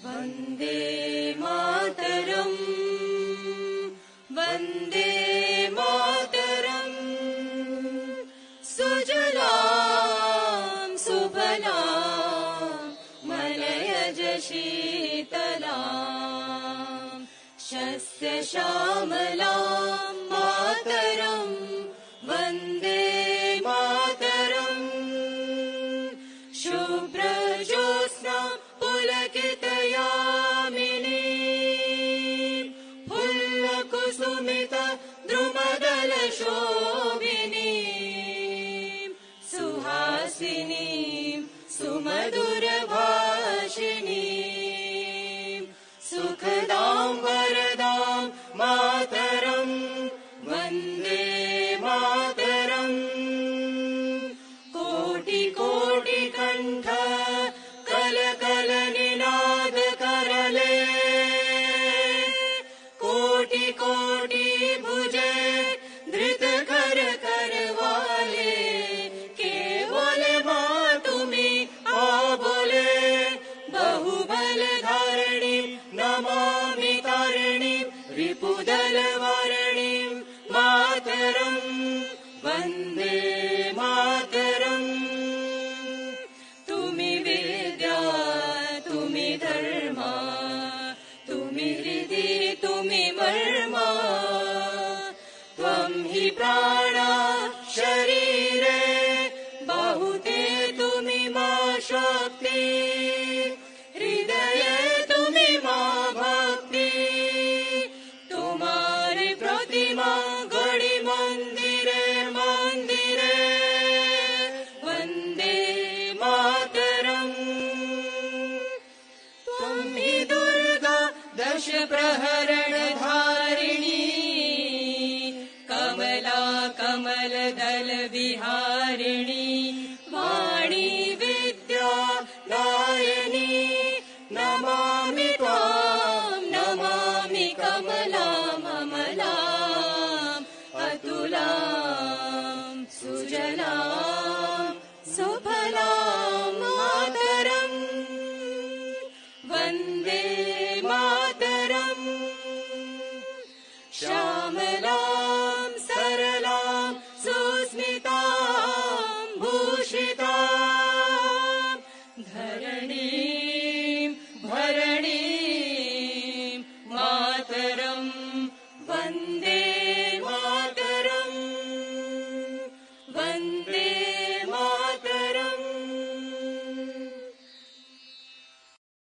वन्दे मातरम् वन्दे मातरम् सुजलां सुफलां मलयज शीतलां शस्यश्यामलां मातरम् वन्दे मातरम् शुभ्रज्योत्स्ना पुलकितयामिनी फुल्लकुसुमित द्रुमदलशोभिनी सुहासिनी सुमधुरभाषिणी सुखदां वरदां मातरम् वन्दे मातरम् कोटि कोटि कण्ठ कलकल निनाद करले कोटि कोटि भुजे धृत कर करवाले केवल मां तुम्ही आबोले बहुबल धारिणी नमामि तारिणीं रिपुदल वारिणीं मातरम् वन्दे मातरम् तुम्ही विद्या तुम्ही धर्मा तुम्ही हृदि तुम्ही मर्मा त्वं हि प्राणा शरीरे बाहुते तुम्ही मा शक्ति हृदये तुम्ही मा भक्ति तुम्हारी प्रतिमा गढ़ी मंदिरे मंदिरे वन्दे मातरम् त्वं हि दुर्गा दश प्रहरण धारिणी कमला कमल दल विहारिणी वाणी विद्या दायिनी नमामि त्वां नमामि कमलाम् अमलाम् अतुलां सुजलां सुफलां मातरम् वन्दे